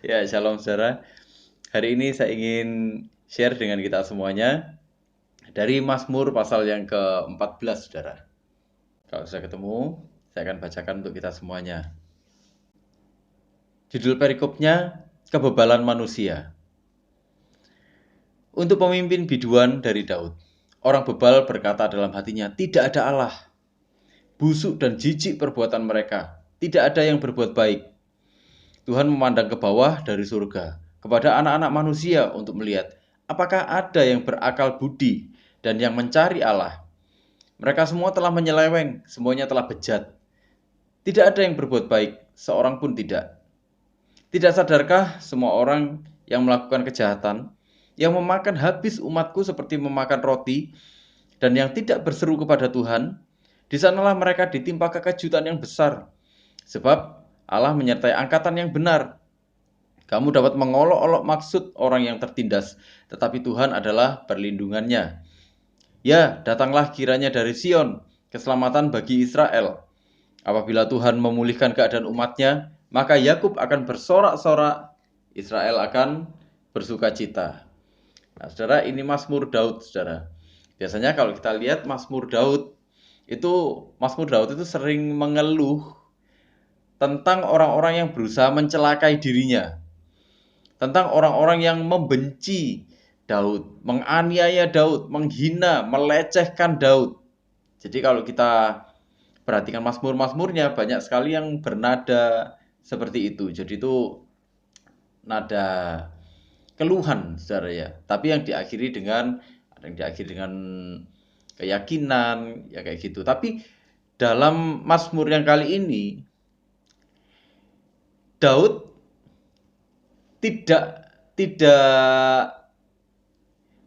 Ya, shalom saudara. Hari ini saya ingin share dengan kita semuanya dari Mazmur pasal yang ke-14, saudara. Kalau sudah ketemu, saya akan bacakan untuk kita semuanya. Judul perikopnya, Kebebalan Manusia. Untuk pemimpin biduan dari Daud. Orang bebal berkata dalam hatinya, tidak ada Allah. Busuk dan jijik perbuatan mereka. Tidak ada yang berbuat baik. Tuhan memandang ke bawah dari surga, kepada anak-anak manusia untuk melihat, apakah ada yang berakal budi dan yang mencari Allah. Mereka semua telah menyeleweng, semuanya telah bejat. Tidak ada yang berbuat baik, seorang pun tidak. Tidak sadarkah semua orang yang melakukan kejahatan, yang memakan habis umatku seperti memakan roti, dan yang tidak berseru kepada Tuhan, di sanalah mereka ditimpa kekejutan yang besar. Sebab Allah menyertai angkatan yang benar. Kamu dapat mengolok-olok maksud orang yang tertindas, tetapi Tuhan adalah perlindungannya. Ya, datanglah kiranya dari Sion, keselamatan bagi Israel. Apabila Tuhan memulihkan keadaan umatnya, maka Yakub akan bersorak-sorak, Israel akan bersukacita. Nah, saudara, ini Mazmur Daud, saudara. Biasanya kalau kita lihat Mazmur Daud itu sering mengeluh tentang orang-orang yang berusaha mencelakai dirinya, tentang orang-orang yang membenci Daud, menganiaya Daud, menghina, melecehkan Daud. Jadi kalau kita perhatikan Mazmur-Mazmurnya, banyak sekali yang bernada seperti itu. Jadi itu nada keluhan, saudara ya. Tapi yang diakhiri dengan keyakinan, ya kayak gitu. Tapi dalam Mazmur yang kali ini, Daud tidak tidak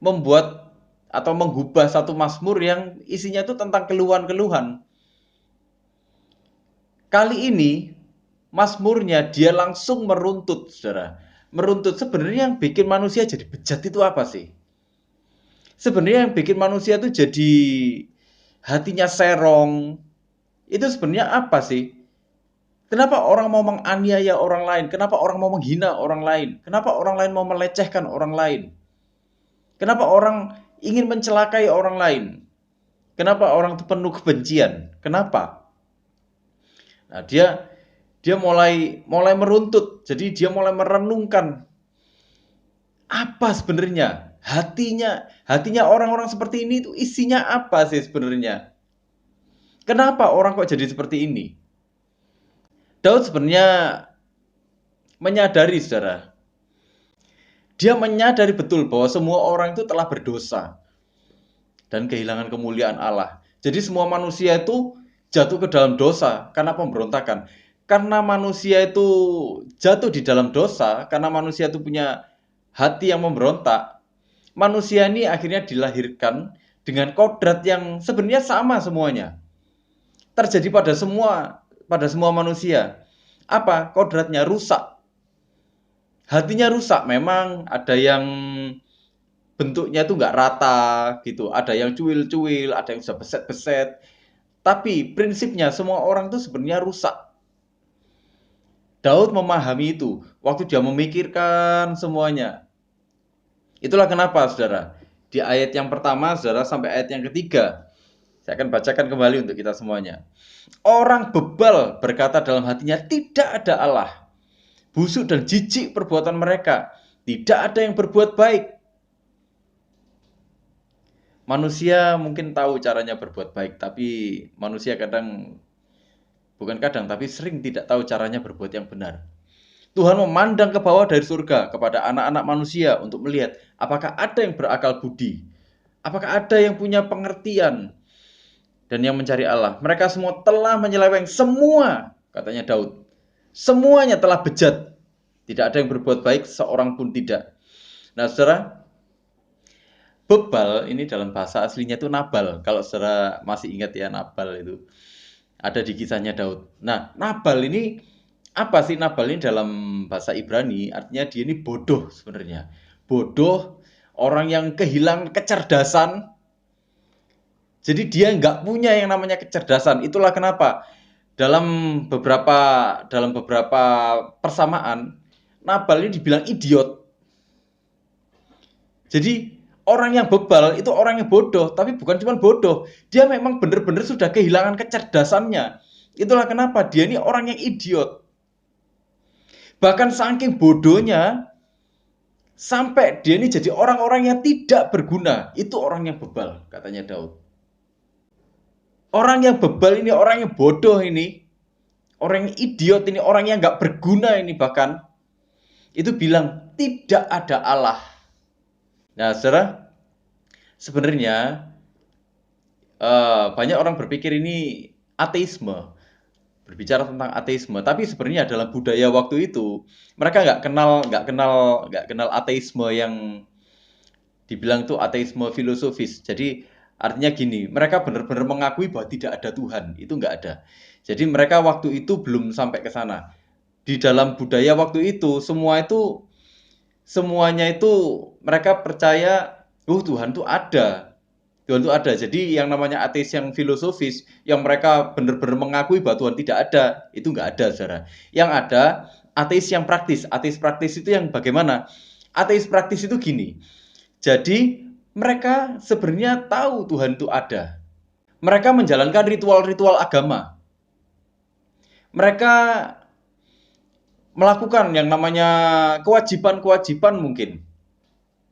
membuat atau menggubah satu Mazmur yang isinya itu tentang keluhan-keluhan. Kali ini Mazmurnya dia langsung meruntut, saudara. Meruntut, sebenarnya yang bikin manusia jadi bejat itu apa sih? Sebenarnya yang bikin manusia itu jadi hatinya serong, itu sebenarnya apa sih? Kenapa orang mau menganiaya orang lain? Kenapa orang mau menghina orang lain? Kenapa orang lain mau melecehkan orang lain? Kenapa orang ingin mencelakai orang lain? Kenapa orang itu penuh kebencian? Kenapa? Nah, dia mulai meruntut. Jadi dia mulai merenungkan apa sebenarnya hatinya orang-orang seperti ini itu isinya apa sih sebenarnya? Kenapa orang kok jadi seperti ini? Daud sebenarnya menyadari, saudara. Dia menyadari betul bahwa semua orang itu telah berdosa dan kehilangan kemuliaan Allah. Jadi semua manusia itu jatuh ke dalam dosa karena pemberontakan. Karena manusia itu jatuh di dalam dosa, karena manusia itu punya hati yang memberontak, manusia ini akhirnya dilahirkan dengan kodrat yang sebenarnya sama semuanya. Terjadi pada semua manusia. Apa? Kodratnya rusak. Hatinya rusak. Memang ada yang bentuknya itu nggak rata gitu, ada yang cuil-cuil, ada yang sudah beset-beset. Tapi prinsipnya semua orang itu sebenarnya rusak. Daud memahami itu waktu dia memikirkan semuanya. Itulah kenapa, saudara, di ayat yang pertama, saudara, sampai ayat yang ketiga, saya akan bacakan kembali untuk kita semuanya. Orang bebal berkata dalam hatinya, tidak ada Allah. Busuk dan jijik perbuatan mereka. Tidak ada yang berbuat baik. Manusia mungkin tahu caranya berbuat baik, tapi manusia tapi sering tidak tahu caranya berbuat yang benar. Tuhan memandang ke bawah dari surga kepada anak-anak manusia untuk melihat apakah ada yang berakal budi, apakah ada yang punya pengertian dan yang mencari Allah. Mereka semua telah menyeleweng, semua, katanya Daud. Semuanya telah bejat. Tidak ada yang berbuat baik, seorang pun tidak. Nah, saudara, bebal ini dalam bahasa aslinya itu Nabal. Kalau saudara masih ingat ya, Nabal itu ada di kisahnya Daud. Nah, Nabal ini apa sih? Nabal ini dalam bahasa Ibrani artinya dia ini bodoh sebenarnya. Bodoh, orang yang kehilangan kecerdasan. Jadi dia nggak punya yang namanya kecerdasan. Itulah kenapa dalam beberapa persamaan Nabal ini dibilang idiot. Jadi orang yang bebal itu orang yang bodoh, tapi bukan cuma bodoh. Dia memang benar-benar sudah kehilangan kecerdasannya. Itulah kenapa dia ini orang yang idiot. Bahkan saking bodohnya, sampai dia ini jadi orang-orang yang tidak berguna. Itu orang yang bebal, katanya Daud. Orang yang bebal ini, orang yang bodoh ini, orang yang idiot ini, orang yang nggak berguna ini bahkan, itu bilang, tidak ada Allah. Nah, saudara, sebenarnya banyak orang berpikir ini ateisme, berbicara tentang ateisme. Tapi sebenarnya dalam budaya waktu itu mereka nggak kenal ateisme yang dibilang itu ateisme filosofis. Jadi artinya gini, mereka benar-benar mengakui bahwa tidak ada Tuhan, itu nggak ada. Jadi mereka waktu itu belum sampai ke sana. Di dalam budaya waktu itu semuanya itu mereka percaya, Tuhan tuh ada. Tuhan itu ada. Jadi yang namanya ateis yang filosofis, yang mereka benar-benar mengakui bahwa Tuhan tidak ada, itu nggak ada, saudara. Yang ada ateis yang praktis. Ateis praktis itu yang bagaimana? Ateis praktis itu gini. Jadi mereka sebenarnya tahu Tuhan itu ada. Mereka menjalankan ritual-ritual agama. Mereka melakukan yang namanya kewajiban-kewajiban mungkin.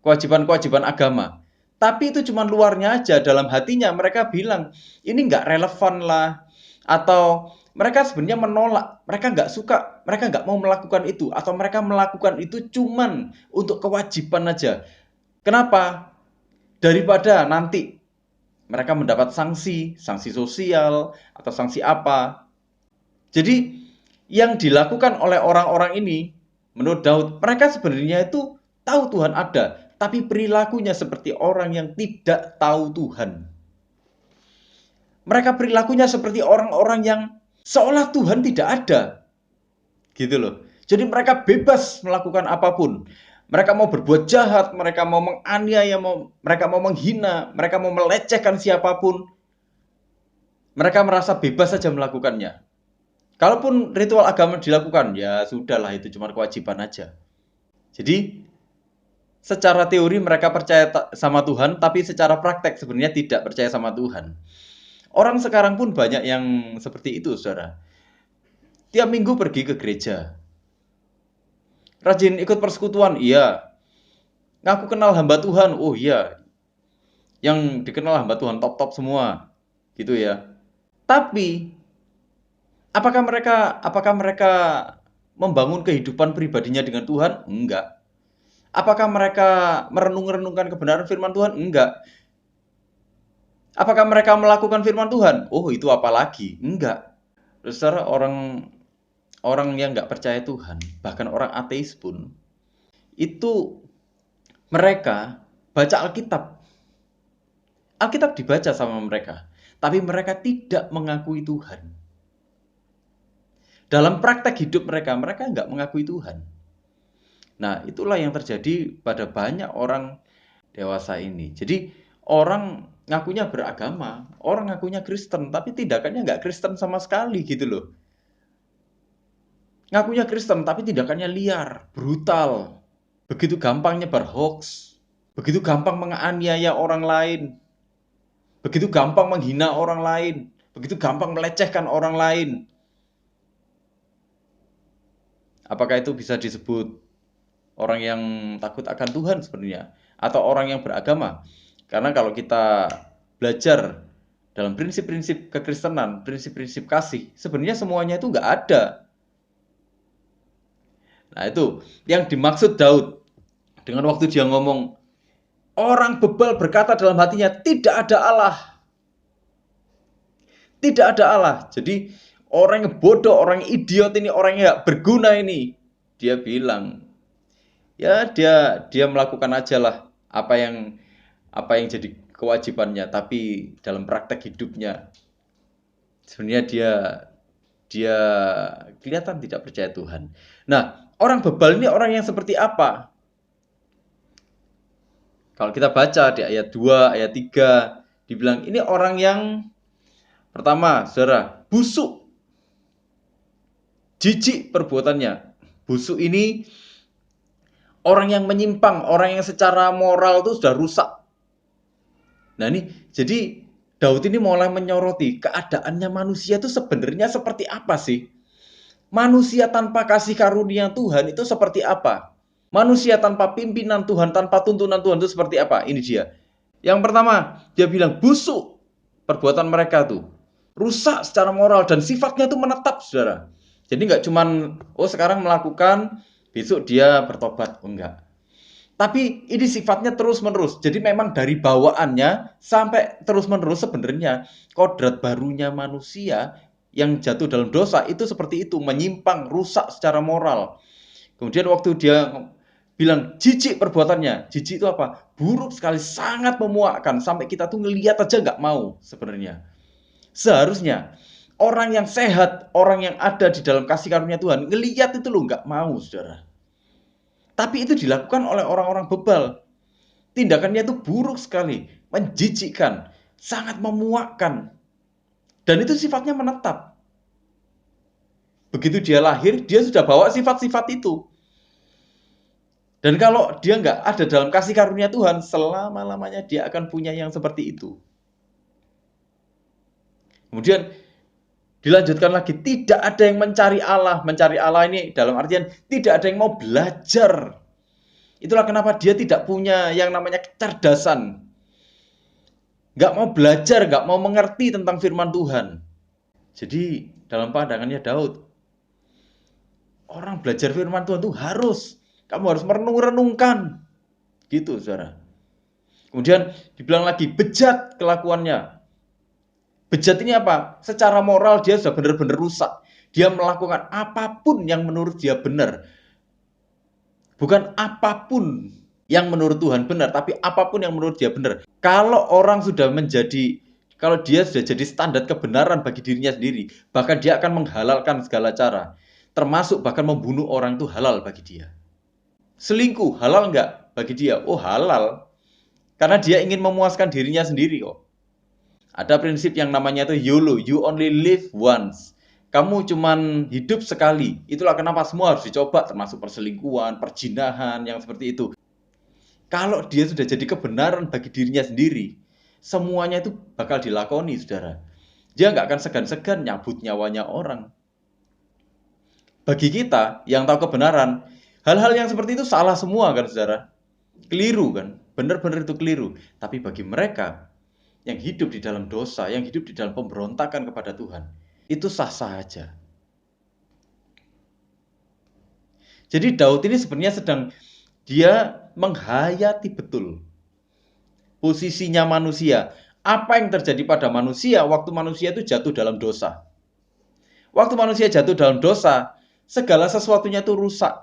Kewajiban-kewajiban agama. Tapi itu cuma luarnya aja, dalam hatinya mereka bilang, ini nggak relevan lah. Atau mereka sebenarnya menolak, mereka nggak suka, mereka nggak mau melakukan itu. Atau mereka melakukan itu cuman untuk kewajiban aja. Kenapa? Daripada nanti mereka mendapat sanksi sosial, atau sanksi apa. Jadi yang dilakukan oleh orang-orang ini, menurut Daud, mereka sebenarnya itu tahu Tuhan ada, tapi perilakunya seperti orang yang tidak tahu Tuhan. Mereka perilakunya seperti orang-orang yang seolah Tuhan tidak ada. Gitu loh. Jadi mereka bebas melakukan apapun. Mereka mau berbuat jahat, mereka mau menganiaya, mereka mau menghina, mereka mau melecehkan siapapun. Mereka merasa bebas saja melakukannya. Kalaupun ritual agama dilakukan, ya sudahlah, itu cuma kewajiban aja. Jadi secara teori mereka percaya sama Tuhan, tapi secara praktek sebenarnya tidak percaya sama Tuhan. Orang sekarang pun banyak yang seperti itu, saudara. Tiap minggu pergi ke gereja. Rajin ikut persekutuan, iya. Ngaku kenal hamba Tuhan, oh iya. Yang dikenal hamba Tuhan top-top semua, gitu ya. Tapi apakah mereka membangun kehidupan pribadinya dengan Tuhan? Enggak. Apakah mereka merenung-renungkan kebenaran firman Tuhan? Enggak. Apakah mereka melakukan firman Tuhan? Oh, itu apa lagi? Enggak. Saudara, orang yang nggak percaya Tuhan, bahkan orang ateis pun, itu mereka baca Alkitab. Alkitab dibaca sama mereka, tapi mereka tidak mengakui Tuhan. Dalam praktek hidup mereka nggak mengakui Tuhan. Nah, itulah yang terjadi pada banyak orang dewasa ini. Jadi, orang ngakunya beragama, orang ngakunya Kristen, tapi tindakannya nggak Kristen sama sekali gitu loh. Ngakunya Kristen, tapi tindakannya liar, brutal. Begitu gampang nyebar hoax, begitu gampang menganiaya orang lain, begitu gampang menghina orang lain, begitu gampang melecehkan orang lain. Apakah itu bisa disebut orang yang takut akan Tuhan sebenarnya? Atau orang yang beragama? Karena kalau kita belajar dalam prinsip-prinsip kekristenan, prinsip-prinsip kasih, sebenarnya semuanya itu nggak ada. Nah, itu yang dimaksud Daud dengan waktu dia ngomong, orang bebal berkata dalam hatinya, tidak ada Allah. Tidak ada Allah. Jadi orang yang bodoh, orang yang idiot ini, orang yang gak berguna ini, dia bilang, ya dia melakukan aja lah apa yang jadi kewajibannya, tapi dalam praktek hidupnya sebenarnya dia kelihatan tidak percaya Tuhan. Nah, orang bebal ini orang yang seperti apa? Kalau kita baca di ayat 2, ayat 3, dibilang ini orang yang pertama, saudara, busuk, jijik perbuatannya. Busuk ini Orang yang menyimpang, orang yang secara moral itu sudah rusak. Nah ini, jadi Daud ini mulai menyoroti keadaannya manusia itu sebenarnya seperti apa sih? Manusia tanpa kasih karunia Tuhan itu seperti apa? Manusia tanpa pimpinan Tuhan, tanpa tuntunan Tuhan itu seperti apa? Ini dia. Yang pertama, dia bilang busuk perbuatan mereka tuh. Rusak secara moral dan sifatnya tuh menetap, saudara. Jadi nggak cuman, oh sekarang melakukan, besok dia bertobat. Oh, enggak. Tapi ini sifatnya terus-menerus. Jadi memang dari bawaannya sampai terus-menerus sebenarnya kodrat barunya manusia yang jatuh dalam dosa itu seperti itu, menyimpang, rusak secara moral. Kemudian waktu dia bilang jijik perbuatannya, jijik itu apa? Buruk sekali, sangat memuakkan, sampai kita tuh ngelihat aja nggak mau sebenarnya. Seharusnya orang yang sehat, orang yang ada di dalam kasih karunia Tuhan, ngelihat itu loh nggak mau, saudara. Tapi itu dilakukan oleh orang-orang bebal. Tindakannya itu buruk sekali, menjijikkan, sangat memuakkan. Dan itu sifatnya menetap. Begitu dia lahir, dia sudah bawa sifat-sifat itu. Dan kalau dia nggak ada dalam kasih karunia Tuhan, selama-lamanya dia akan punya yang seperti itu. Kemudian dilanjutkan lagi, tidak ada yang mencari Allah. Mencari Allah ini dalam artian tidak ada yang mau belajar. Itulah kenapa dia tidak punya yang namanya kecerdasan. Nggak mau belajar, nggak mau mengerti tentang firman Tuhan. Jadi dalam pandangannya Daud, orang belajar firman Tuhan itu kamu harus merenung-renungkan. Gitu, saudara. Kemudian dibilang lagi, bejat kelakuannya. Bejat ini apa? Secara moral dia sudah benar-benar rusak. Dia melakukan apapun yang menurut dia benar. Bukan apapun yang menurut Tuhan benar, tapi apapun yang menurut dia benar. Kalau dia sudah jadi standar kebenaran bagi dirinya sendiri, bahkan dia akan menghalalkan segala cara. Termasuk bahkan membunuh orang itu halal bagi dia. Selingkuh, halal nggak bagi dia? Oh halal. Karena dia ingin memuaskan dirinya sendiri kok. Ada prinsip yang namanya itu YOLO, you only live once. Kamu cuman hidup sekali. Itulah kenapa semua harus dicoba, termasuk perselingkuhan, perjinahan, yang seperti itu. Kalau dia sudah jadi kebenaran bagi dirinya sendiri, semuanya itu bakal dilakoni, saudara. Dia nggak akan segan-segan nyabut nyawanya orang. Bagi kita yang tahu kebenaran, hal-hal yang seperti itu salah semua kan, saudara. Keliru kan, benar-benar itu keliru. Tapi bagi mereka yang hidup di dalam dosa, yang hidup di dalam pemberontakan kepada Tuhan, itu sah-sah aja. Jadi Daud ini sebenarnya dia menghayati betul posisinya manusia. Apa yang terjadi pada manusia waktu manusia itu jatuh dalam dosa. Waktu manusia jatuh dalam dosa, segala sesuatunya itu rusak.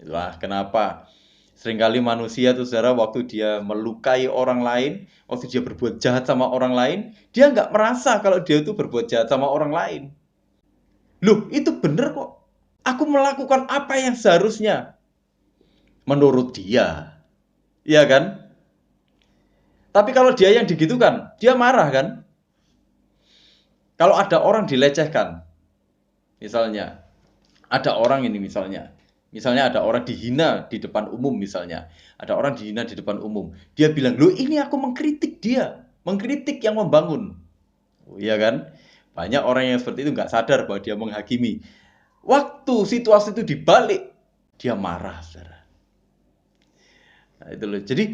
Itulah kenapa seringkali manusia itu, saudara, waktu dia melukai orang lain, waktu dia berbuat jahat sama orang lain, dia nggak merasa kalau dia itu berbuat jahat sama orang lain. Loh, itu bener kok. Aku melakukan apa yang seharusnya. Menurut dia. Iya kan? Tapi kalau dia yang digitukan, dia marah kan? Kalau ada orang dilecehkan, misalnya, ada orang ini misalnya ada orang dihina di depan umum misalnya, ada orang dihina di depan umum, dia bilang, loh ini aku mengkritik dia, mengkritik yang membangun. Oh, iya kan? Banyak orang yang seperti itu nggak sadar bahwa dia menghakimi. Waktu situasi itu dibalik, dia marah, saudara. Nah, itu loh. Jadi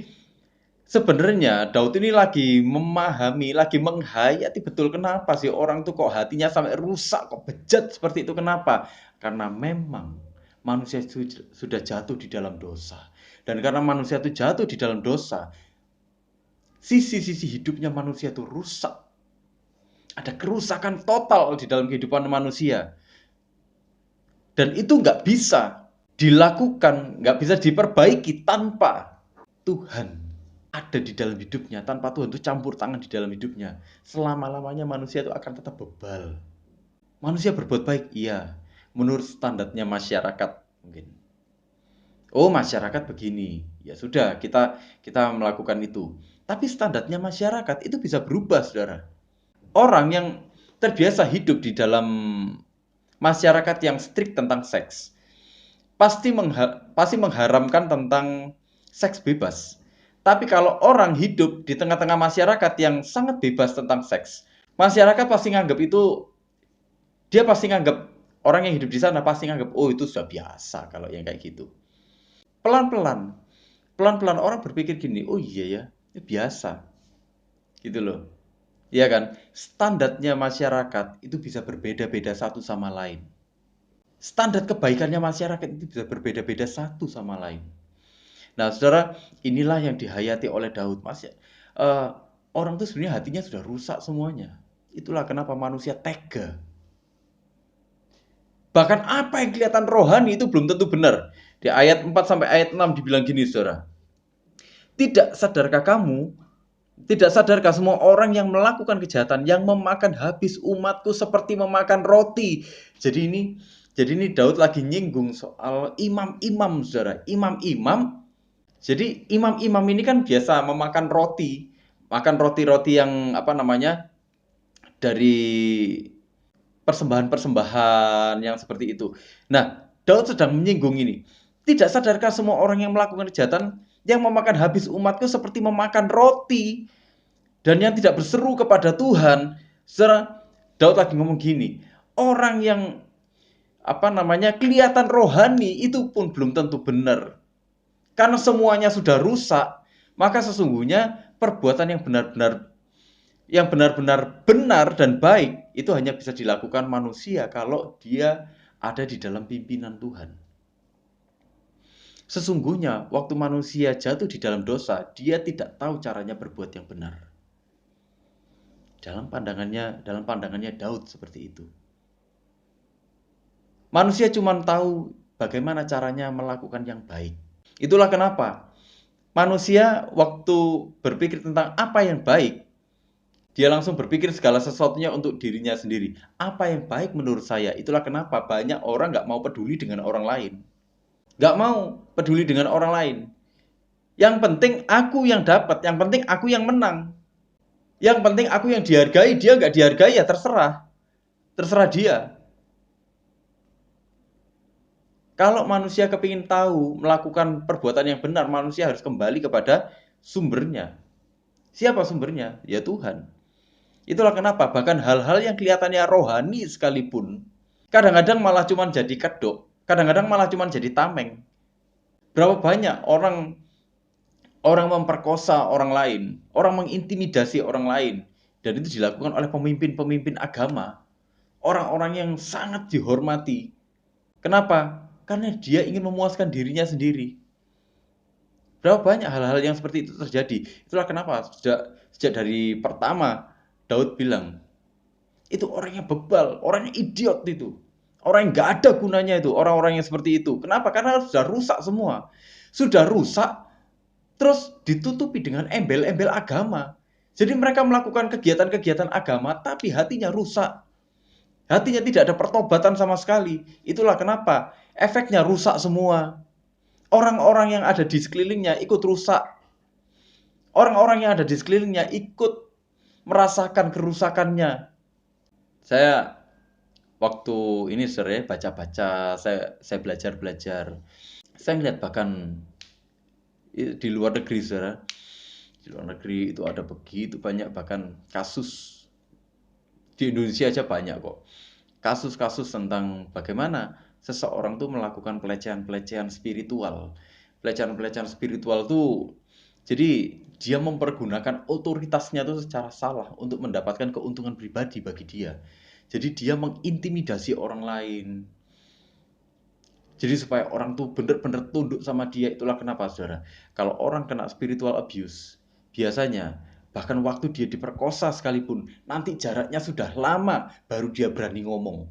sebenarnya Daud ini lagi memahami, lagi menghayati betul kenapa sih orang tuh kok hatinya sampai rusak, kok bejat seperti itu, kenapa? Karena memang manusia itu sudah jatuh di dalam dosa. Dan karena manusia itu jatuh di dalam dosa, sisi-sisi hidupnya manusia itu rusak. Ada kerusakan total di dalam kehidupan manusia. Dan itu nggak bisa dilakukan, nggak bisa diperbaiki tanpa Tuhan ada di dalam hidupnya, tanpa Tuhan itu campur tangan di dalam hidupnya. Selama-lamanya manusia itu akan tetap bebal. Manusia berbuat baik, iya. Menurut standarnya masyarakat mungkin. Oh, masyarakat begini. Ya sudah, kita melakukan itu. Tapi standarnya masyarakat itu bisa berubah, saudara. Orang yang terbiasa hidup di dalam masyarakat yang strict tentang seks, pasti mengharamkan tentang seks bebas. Tapi kalau orang hidup di tengah-tengah masyarakat yang sangat bebas tentang seks, masyarakat pasti nganggap itu, dia pasti nganggap, orang yang hidup di sana pasti nganggap, oh itu sudah biasa kalau yang kayak gitu. Pelan-pelan, pelan-pelan orang berpikir gini, oh iya ya, itu biasa, gitu loh. Iya kan? Standarnya masyarakat itu bisa berbeda-beda satu sama lain. Standar kebaikannya masyarakat itu bisa berbeda-beda satu sama lain. Nah, saudara, inilah yang dihayati oleh Daud. Orang itu sebenarnya hatinya sudah rusak semuanya. Itulah kenapa manusia tega. Bahkan apa yang kelihatan rohani itu belum tentu benar. Di ayat 4 sampai ayat 6 dibilang gini, saudara. Tidak sadarkah kamu, tidak sadarkah semua orang yang melakukan kejahatan, yang memakan habis umatku seperti memakan roti. Jadi ini Daud lagi nyinggung soal imam-imam, saudara. Imam-imam. Jadi imam-imam ini kan biasa memakan roti, makan roti-roti yang apa namanya, dari persembahan-persembahan yang seperti itu. Nah, Daud sedang menyinggung ini. Tidak sadarkah semua orang yang melakukan kejahatan, yang memakan habis umatku seperti memakan roti, dan yang tidak berseru kepada Tuhan. Saudara, Daud lagi ngomong gini, orang yang apa namanya, kelihatan rohani itu pun belum tentu benar. Karena semuanya sudah rusak, maka sesungguhnya perbuatan yang benar-benar benar dan baik itu hanya bisa dilakukan manusia kalau dia ada di dalam pimpinan Tuhan. Sesungguhnya waktu manusia jatuh di dalam dosa, dia tidak tahu caranya berbuat yang benar. Dalam pandangannya Daud seperti itu. Manusia cuma tahu bagaimana caranya melakukan yang baik. Itulah kenapa manusia waktu berpikir tentang apa yang baik, dia langsung berpikir segala sesuatunya untuk dirinya sendiri. Apa yang baik menurut saya? Itulah kenapa banyak orang nggak mau peduli dengan orang lain. Nggak mau peduli dengan orang lain. Yang penting aku yang dapat, yang penting aku yang menang. Yang penting aku yang dihargai, dia nggak dihargai ya terserah. Terserah dia. Kalau manusia kepingin tahu melakukan perbuatan yang benar, manusia harus kembali kepada sumbernya. Siapa sumbernya? Ya Tuhan. Itulah kenapa bahkan hal-hal yang kelihatannya rohani sekalipun, kadang-kadang malah cuma jadi kedok, kadang-kadang malah cuma jadi tameng. Berapa banyak orang orang memperkosa orang lain, orang mengintimidasi orang lain, dan itu dilakukan oleh pemimpin-pemimpin agama, orang-orang yang sangat dihormati. Kenapa? Karena dia ingin memuaskan dirinya sendiri. Berapa banyak hal-hal yang seperti itu terjadi. Itulah kenapa sejak dari pertama Daud bilang, itu orang yang bebal, orang yang idiot itu. Orang yang nggak ada gunanya itu, orang-orang yang seperti itu. Kenapa? Karena sudah rusak semua. Sudah rusak, terus ditutupi dengan embel-embel agama. Jadi mereka melakukan kegiatan-kegiatan agama, tapi hatinya rusak. Hatinya tidak ada pertobatan sama sekali. Itulah kenapa efeknya rusak semua. Orang-orang yang ada di sekelilingnya ikut rusak. Orang-orang yang ada di sekelilingnya ikut merasakan kerusakannya. Saya waktu ini sore baca-baca, saya belajar-belajar. Saya melihat bahkan di luar negeri, saudara. Di luar negeri itu ada begitu banyak bahkan kasus. Di Indonesia aja banyak kok. Kasus-kasus tentang bagaimana seseorang tuh melakukan pelecehan-pelecehan spiritual. Pelecehan-pelecehan spiritual tuh jadi dia mempergunakan otoritasnya tuh secara salah untuk mendapatkan keuntungan pribadi bagi dia. Jadi dia mengintimidasi orang lain. Jadi supaya orang tuh benar-benar tunduk sama dia. Itulah kenapa, saudara. Kalau orang kena spiritual abuse, biasanya bahkan waktu dia diperkosa sekalipun, nanti jaraknya sudah lama baru dia berani ngomong.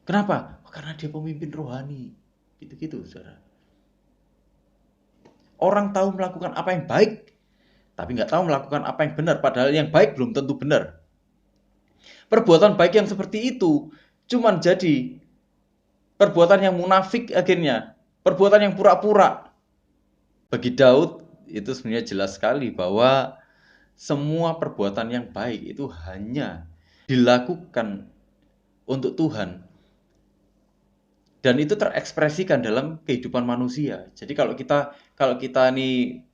Kenapa? Oh, karena dia pemimpin rohani. Gitu-gitu, saudara. Orang tahu melakukan apa yang baik, tapi nggak tahu melakukan apa yang benar. Padahal yang baik belum tentu benar. Perbuatan baik yang seperti itu cuman jadi perbuatan yang munafik akhirnya. Perbuatan yang pura-pura. Bagi Daud, itu sebenarnya jelas sekali bahwa semua perbuatan yang baik itu hanya dilakukan untuk Tuhan Dan itu terekspresikan dalam kehidupan manusia. Jadi kalau kita nih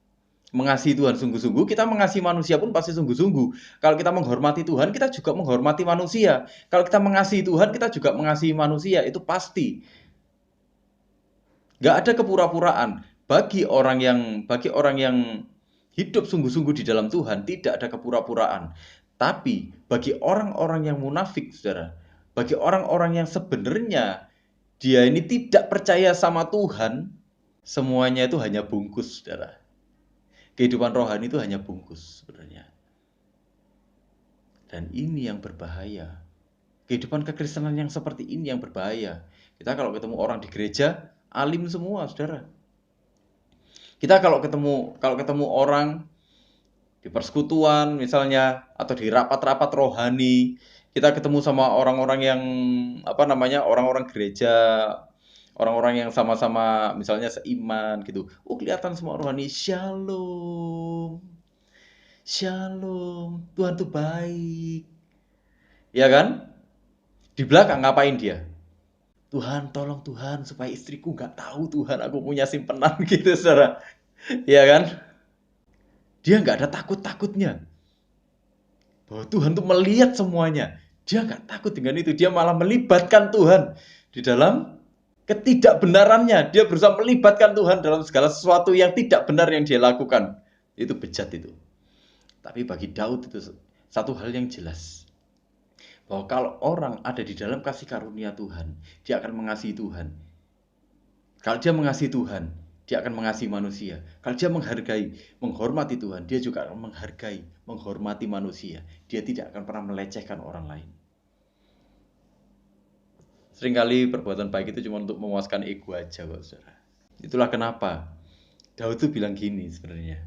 mengasihi Tuhan sungguh-sungguh, kita mengasihi manusia pun pasti sungguh-sungguh. Kalau kita menghormati Tuhan, kita juga menghormati manusia. Kalau kita mengasihi Tuhan, kita juga mengasihi manusia. Itu pasti. Nggak ada kepura-puraan. Bagi orang yang hidup sungguh-sungguh di dalam Tuhan, tidak ada kepura-puraan. Tapi bagi orang-orang yang munafik, saudara, bagi orang-orang yang sebenarnya dia ini tidak percaya sama Tuhan, semuanya itu hanya bungkus, saudara. Kehidupan rohani itu hanya bungkus sebenarnya. Dan ini yang berbahaya. Kehidupan kekristenan yang seperti ini yang berbahaya. Kita kalau ketemu orang di gereja, alim semua, saudara. Kita kalau ketemu orang di persekutuan misalnya, atau di rapat-rapat rohani, kita ketemu sama orang-orang yang orang-orang gereja, orang-orang yang sama-sama misalnya seiman gitu. Kelihatan semua rohani, shalom. Shalom, Tuhan tuh baik. Ya kan? Di belakang ngapain dia? Tuhan, tolong Tuhan supaya istriku nggak tahu Tuhan aku punya simpenan gitu, saudara. Ya kan? Dia nggak ada takut-takutnya. Bahwa Tuhan tuh melihat semuanya. Dia nggak takut dengan itu. Dia malah melibatkan Tuhan di dalam ketidakbenarannya. Dia berusaha melibatkan Tuhan dalam segala sesuatu yang tidak benar yang dia lakukan. Itu bejat itu. Tapi bagi Daud itu satu hal yang jelas. Bahwa kalau orang ada di dalam kasih karunia Tuhan, dia akan mengasihi Tuhan. Kalau dia mengasihi Tuhan, dia akan mengasihi manusia. Kalau dia menghormati Tuhan, dia juga akan menghormati manusia. Dia tidak akan pernah melecehkan orang lain. Seringkali perbuatan baik itu cuma untuk memuaskan ego aja, kok, saudara. Itulah kenapa Daud itu bilang gini sebenarnya.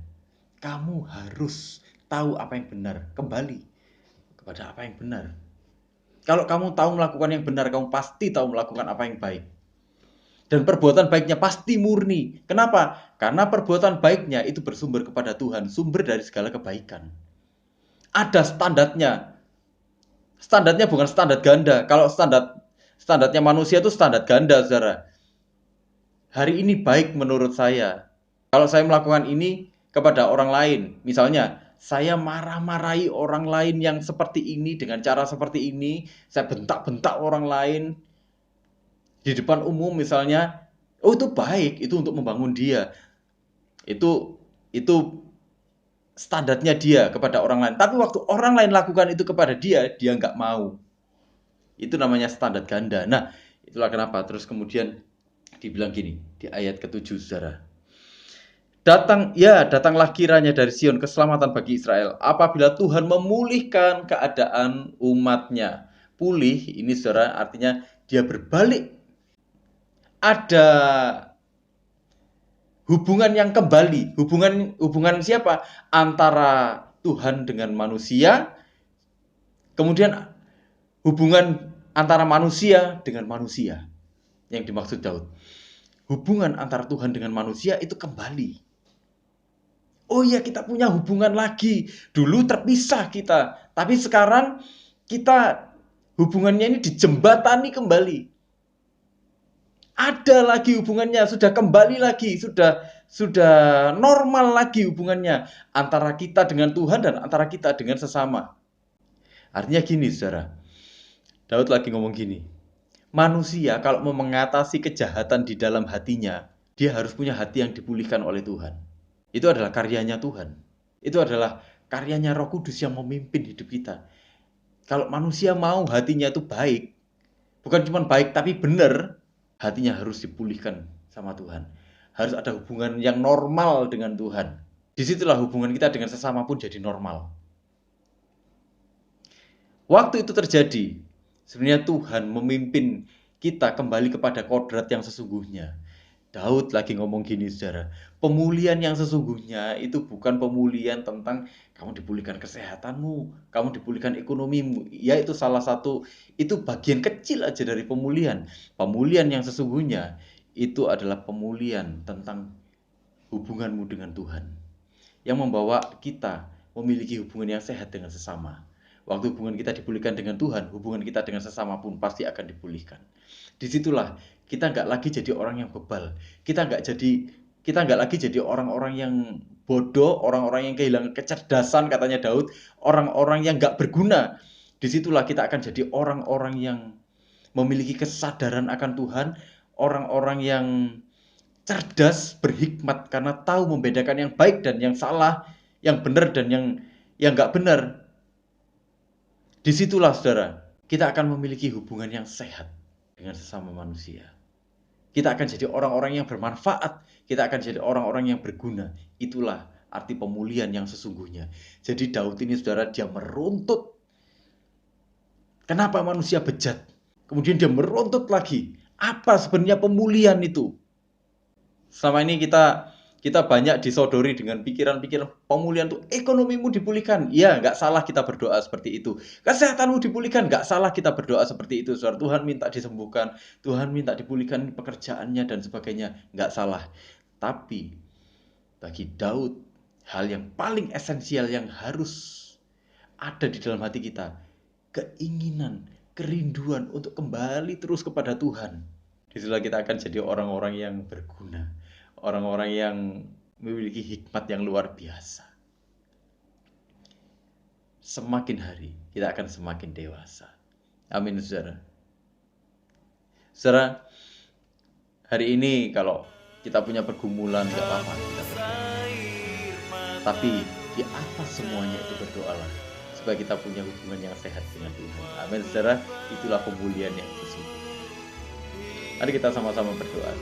Kamu harus tahu apa yang benar, kembali kepada apa yang benar. Kalau kamu tahu melakukan yang benar, kamu pasti tahu melakukan apa yang baik. Dan perbuatan baiknya pasti murni. Kenapa? Karena perbuatan baiknya itu bersumber kepada Tuhan, sumber dari segala kebaikan. Ada standarnya. Standarnya bukan standar ganda. Kalau standarnya manusia itu standar ganda, saudara. Hari ini baik menurut saya. Kalau saya melakukan ini kepada orang lain, misalnya saya marah-marahi orang lain yang seperti ini dengan cara seperti ini, saya bentak-bentak orang lain di depan umum misalnya, itu baik, itu untuk membangun dia. Itu standarnya dia kepada orang lain. Tapi waktu orang lain lakukan itu kepada dia nggak mau. Itu namanya standar ganda. Nah, itulah kenapa terus kemudian dibilang gini di ayat ke-7, saudara. Datanglah kiranya dari Sion keselamatan bagi Israel apabila Tuhan memulihkan keadaan umatnya. Pulih ini, saudara, artinya dia berbalik. Ada hubungan yang kembali. Hubungan siapa? Antara Tuhan dengan manusia. Kemudian hubungan antara manusia dengan manusia. Yang dimaksud Daud. Hubungan antara Tuhan dengan manusia itu kembali. Oh iya, kita punya hubungan lagi. Dulu terpisah kita, tapi sekarang kita hubungannya ini dijembatani kembali. Ada lagi hubungannya, sudah kembali lagi, sudah normal lagi hubungannya antara kita dengan Tuhan dan antara kita dengan sesama. Artinya gini, saudara. Daud lagi ngomong gini. Manusia kalau mau mengatasi kejahatan di dalam hatinya, dia harus punya hati yang dipulihkan oleh Tuhan. Itu adalah karyanya Tuhan. Itu adalah karyanya Roh Kudus yang memimpin hidup kita. Kalau manusia mau hatinya itu baik, bukan cuma baik tapi benar, hatinya harus dipulihkan sama Tuhan. Harus ada hubungan yang normal dengan Tuhan. Disitulah hubungan kita dengan sesama pun jadi normal. Waktu itu terjadi, sebenarnya Tuhan memimpin kita kembali kepada kodrat yang sesungguhnya. Daud lagi ngomong gini, saudara. Pemulihan yang sesungguhnya itu bukan pemulihan tentang kamu dipulihkan kesehatanmu, kamu dipulihkan ekonomimu. Ya, itu salah satu, itu bagian kecil aja dari pemulihan. Pemulihan yang sesungguhnya itu adalah pemulihan tentang hubunganmu dengan Tuhan. Yang membawa kita memiliki hubungan yang sehat dengan sesama. Waktu hubungan kita dipulihkan dengan Tuhan, hubungan kita dengan sesama pun pasti akan dipulihkan. Disitulah kita nggak lagi jadi orang yang bebal. Kita nggak lagi jadi orang-orang yang bodoh, orang-orang yang kehilangan kecerdasan, katanya Daud, orang-orang yang nggak berguna. Disitulah kita akan jadi orang-orang yang memiliki kesadaran akan Tuhan, orang-orang yang cerdas, berhikmat karena tahu membedakan yang baik dan yang salah, yang benar dan yang nggak benar. Disitulah saudara, kita akan memiliki hubungan yang sehat dengan sesama manusia. Kita akan jadi orang-orang yang bermanfaat, kita akan jadi orang-orang yang berguna. Itulah arti pemulihan yang sesungguhnya. Jadi Daud ini saudara, dia meruntut. Kenapa manusia bejat? Kemudian dia meruntut lagi. Apa sebenarnya pemulihan itu? Selama ini kita banyak disodori dengan pikiran-pikiran pemulihan itu, ekonomimu dipulihkan. Ya, nggak salah kita berdoa seperti itu. Kesehatanmu dipulihkan, nggak salah kita berdoa seperti itu. Saudara, Tuhan minta disembuhkan, Tuhan minta dipulihkan pekerjaannya dan sebagainya. Nggak salah. Tapi bagi Daud, hal yang paling esensial yang harus ada di dalam hati kita, keinginan, kerinduan untuk kembali terus kepada Tuhan. Disitulah kita akan jadi orang-orang yang berguna, orang-orang yang memiliki hikmat yang luar biasa. Semakin hari kita akan semakin dewasa. Amin, saudara. Saudara, hari ini kalau kita punya pergumulan, gak apa-apa kita berdoa. Tapi di atas semuanya itu berdoalah supaya kita punya hubungan yang sehat dengan Tuhan. Amin, saudara. Itulah pemulihan yang sesungguhnya. Mari kita sama-sama berdoa.